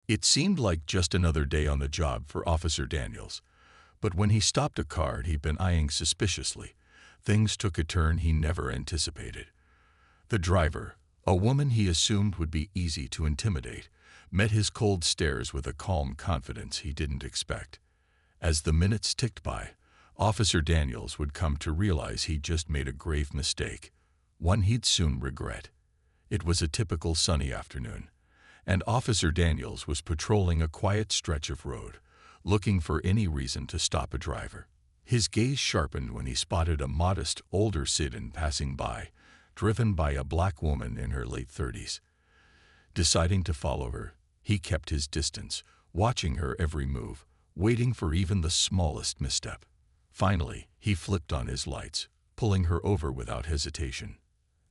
It seemed like just another day on the job for Officer Daniels, but when he stopped a car he'd been eyeing suspiciously, things took a turn he never anticipated. The driver, a woman he assumed would be easy to intimidate, met his cold stares with a calm confidence he didn't expect. As the minutes ticked by, Officer Daniels would come to realize he'd just made a grave mistake, one he'd soon regret. It was a typical sunny afternoon, and Officer Daniels was patrolling a quiet stretch of road, looking for any reason to stop a driver. His gaze sharpened when he spotted a modest, older sedan passing by, driven by a black woman in her late 30s. Deciding to follow her, he kept his distance, watching her every move, waiting for even the smallest misstep. Finally, he flipped on his lights, pulling her over without hesitation.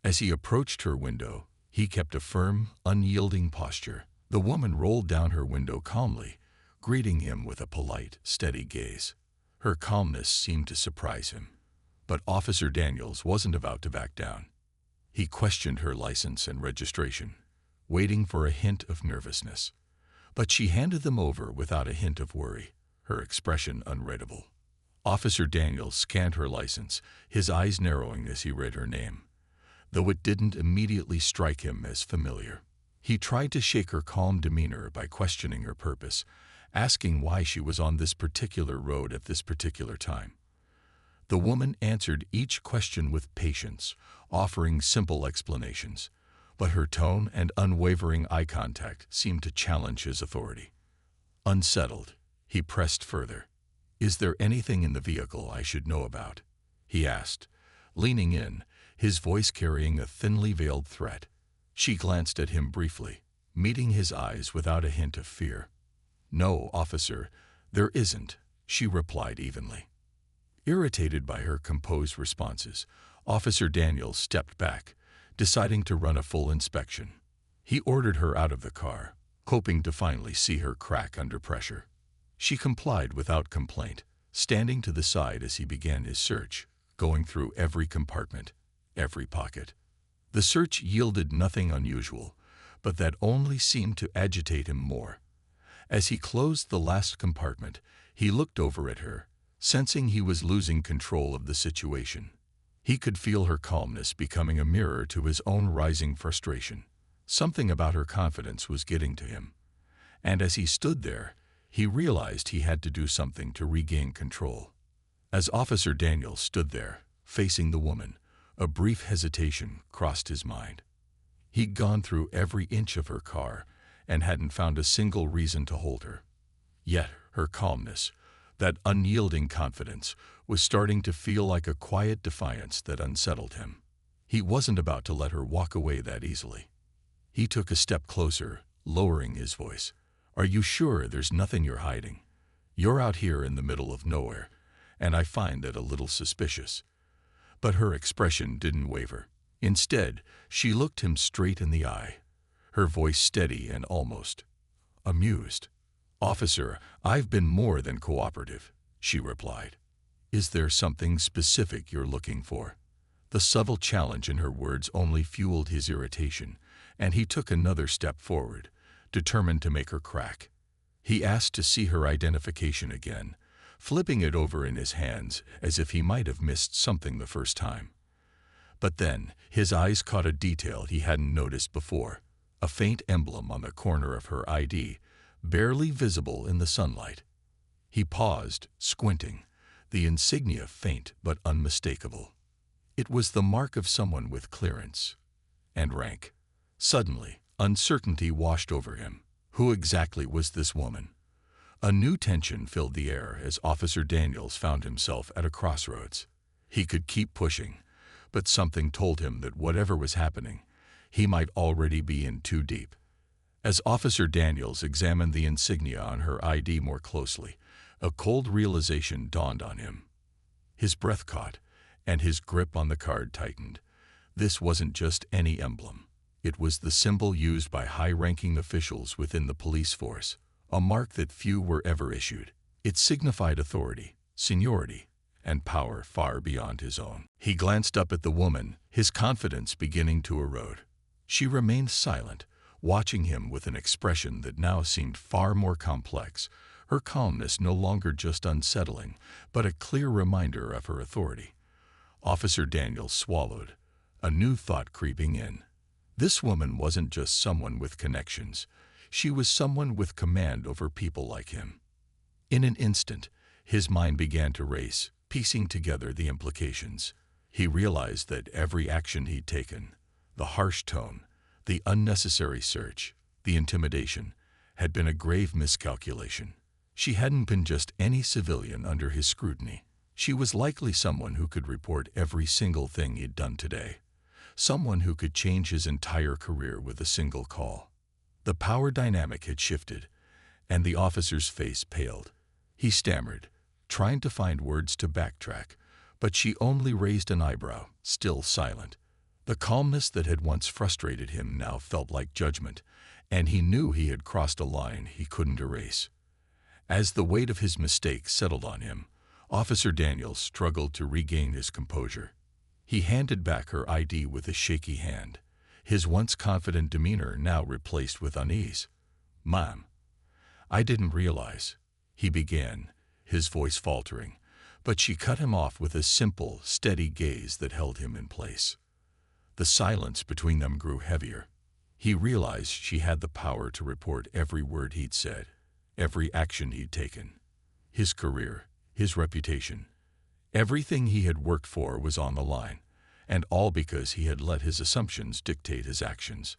As he approached her window, he kept a firm, unyielding posture. The woman rolled down her window calmly, greeting him with a polite, steady gaze. Her calmness seemed to surprise him. But Officer Daniels wasn't about to back down. He questioned her license and registration, waiting for a hint of nervousness. But she handed them over without a hint of worry, her expression unreadable. Officer Daniels scanned her license, his eyes narrowing as he read her name, though it didn't immediately strike him as familiar. He tried to shake her calm demeanor by questioning her purpose, asking why she was on this particular road at this particular time. The woman answered each question with patience, offering simple explanations, but her tone and unwavering eye contact seemed to challenge his authority. Unsettled, he pressed further. "Is there anything in the vehicle I should know about?" he asked, leaning in, his voice carrying a thinly veiled threat. She glanced at him briefly, meeting his eyes without a hint of fear. "No, officer, there isn't," she replied evenly. Irritated by her composed responses, Officer Daniels stepped back, deciding to run a full inspection. He ordered her out of the car, hoping to finally see her crack under pressure. She complied without complaint, standing to the side as he began his search, going through every compartment, every pocket. The search yielded nothing unusual, but that only seemed to agitate him more. As he closed the last compartment, he looked over at her, sensing he was losing control of the situation. He could feel her calmness becoming a mirror to his own rising frustration. Something about her confidence was getting to him. And as he stood there, he realized he had to do something to regain control. As Officer Daniels stood there, facing the woman, a brief hesitation crossed his mind. He'd gone through every inch of her car and hadn't found a single reason to hold her. Yet her calmness, that unyielding confidence, was starting to feel like a quiet defiance that unsettled him. He wasn't about to let her walk away that easily. He took a step closer, lowering his voice. "Are you sure there's nothing you're hiding? You're out here in the middle of nowhere, and I find that a little suspicious." But her expression didn't waver. Instead, she looked him straight in the eye, her voice steady and almost amused. "Officer, I've been more than cooperative," she replied. "Is there something specific you're looking for?" The subtle challenge in her words only fueled his irritation, and he took another step forward, determined to make her crack. He asked to see her identification again, flipping it over in his hands as if he might have missed something the first time. But then his eyes caught a detail he hadn't noticed before, a faint emblem on the corner of her ID, barely visible in the sunlight. He paused, squinting, the insignia faint but unmistakable. It was the mark of someone with clearance and rank. Suddenly, uncertainty washed over him. Who exactly was this woman? A new tension filled the air as Officer Daniels found himself at a crossroads. He could keep pushing, but something told him that whatever was happening, he might already be in too deep. As Officer Daniels examined the insignia on her ID more closely, a cold realization dawned on him. His breath caught, and his grip on the card tightened. This wasn't just any emblem. It was the symbol used by high-ranking officials within the police force, a mark that few were ever issued. It signified authority, seniority, and power far beyond his own. He glanced up at the woman, his confidence beginning to erode. She remained silent, watching him with an expression that now seemed far more complex, her calmness no longer just unsettling, but a clear reminder of her authority. Officer Daniels swallowed, a new thought creeping in. This woman wasn't just someone with connections. She was someone with command over people like him. In an instant, his mind began to race, piecing together the implications. He realized that every action he'd taken, the harsh tone, the unnecessary search, the intimidation, had been a grave miscalculation. She hadn't been just any civilian under his scrutiny. She was likely someone who could report every single thing he'd done today. Someone who could change his entire career with a single call. The power dynamic had shifted, and the officer's face paled. He stammered, trying to find words to backtrack, but she only raised an eyebrow, still silent. The calmness that had once frustrated him now felt like judgment, and he knew he had crossed a line he couldn't erase. As the weight of his mistake settled on him, Officer Daniels struggled to regain his composure. He handed back her ID with a shaky hand, his once confident demeanor now replaced with unease. "Ma'am, I didn't realize," he began, his voice faltering, but she cut him off with a simple, steady gaze that held him in place. The silence between them grew heavier. He realized she had the power to report every word he'd said, every action he'd taken. His career, his reputation, everything he had worked for was on the line, and all because he had let his assumptions dictate his actions.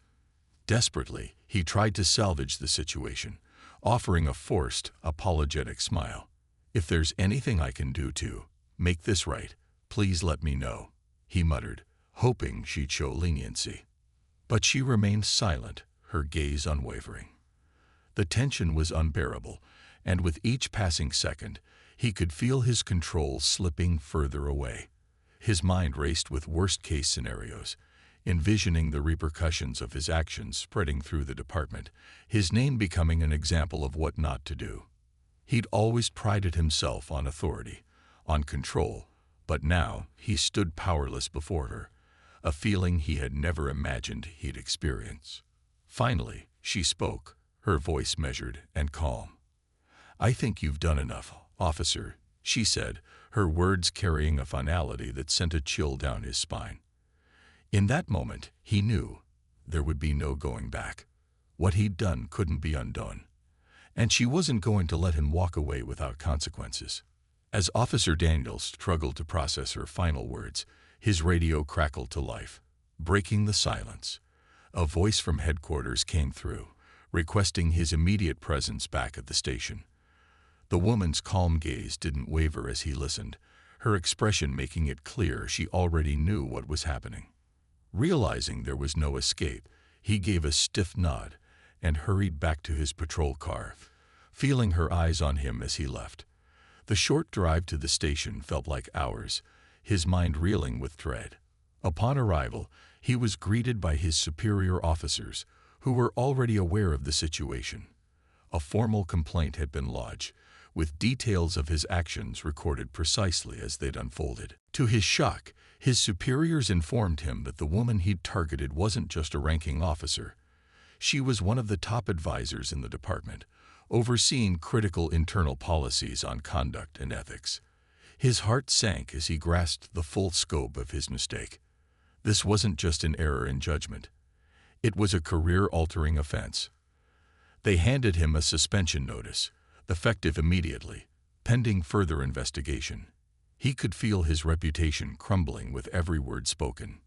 Desperately, he tried to salvage the situation, offering a forced, apologetic smile. "If there's anything I can do to make this right, please let me know," he muttered, hoping she'd show leniency. But she remained silent, her gaze unwavering. The tension was unbearable, and with each passing second, he could feel his control slipping further away. His mind raced with worst-case scenarios, envisioning the repercussions of his actions spreading through the department, his name becoming an example of what not to do. He'd always prided himself on authority, on control, but now he stood powerless before her, a feeling he had never imagined he'd experience. Finally, she spoke, her voice measured and calm. "I think you've done enough, officer," she said, her words carrying a finality that sent a chill down his spine. In that moment, he knew there would be no going back. What he'd done couldn't be undone, and she wasn't going to let him walk away without consequences. As Officer Daniels struggled to process her final words, his radio crackled to life, breaking the silence. A voice from headquarters came through, requesting his immediate presence back at the station. The woman's calm gaze didn't waver as he listened, her expression making it clear she already knew what was happening. Realizing there was no escape, he gave a stiff nod and hurried back to his patrol car, feeling her eyes on him as he left. The short drive to the station felt like hours, his mind reeling with dread. Upon arrival, he was greeted by his superior officers, who were already aware of the situation. A formal complaint had been lodged, with details of his actions recorded precisely as they'd unfolded. To his shock, his superiors informed him that the woman he'd targeted wasn't just a ranking officer. She was one of the top advisors in the department, overseeing critical internal policies on conduct and ethics. His heart sank as he grasped the full scope of his mistake. This wasn't just an error in judgment. It was a career-altering offense. They handed him a suspension notice, effective immediately, pending further investigation. He could feel his reputation crumbling with every word spoken.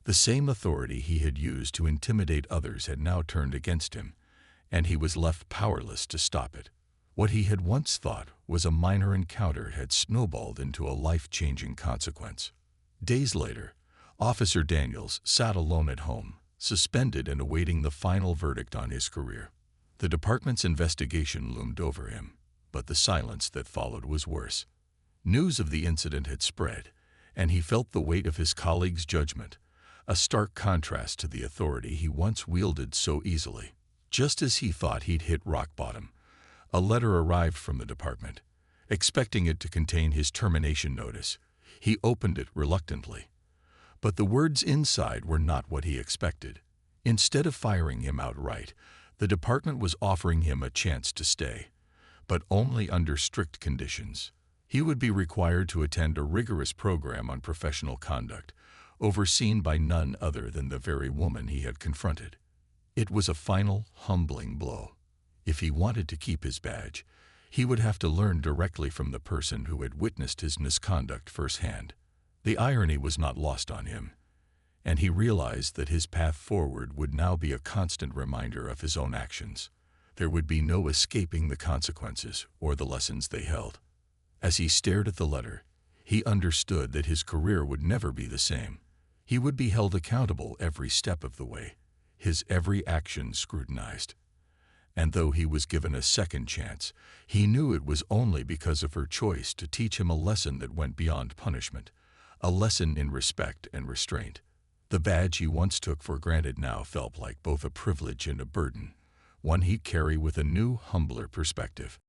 The same authority he had used to intimidate others had now turned against him, and he was left powerless to stop it. What he had once thought was a minor encounter had snowballed into a life-changing consequence. Days later, Officer Daniels sat alone at home, suspended and awaiting the final verdict on his career. The department's investigation loomed over him, but the silence that followed was worse. News of the incident had spread, and he felt the weight of his colleagues' judgment, a stark contrast to the authority he once wielded so easily. Just as he thought he'd hit rock bottom, a letter arrived from the department. Expecting it to contain his termination notice, he opened it reluctantly. But the words inside were not what he expected. Instead of firing him outright, the department was offering him a chance to stay, but only under strict conditions. He would be required to attend a rigorous program on professional conduct, overseen by none other than the very woman he had confronted. It was a final, humbling blow. If he wanted to keep his badge, he would have to learn directly from the person who had witnessed his misconduct firsthand. The irony was not lost on him, and he realized that his path forward would now be a constant reminder of his own actions. There would be no escaping the consequences or the lessons they held. As he stared at the letter, he understood that his career would never be the same. He would be held accountable every step of the way, his every action scrutinized. And though he was given a second chance, he knew it was only because of her choice to teach him a lesson that went beyond punishment, a lesson in respect and restraint. The badge he once took for granted now felt like both a privilege and a burden, one he'd carry with a new, humbler perspective.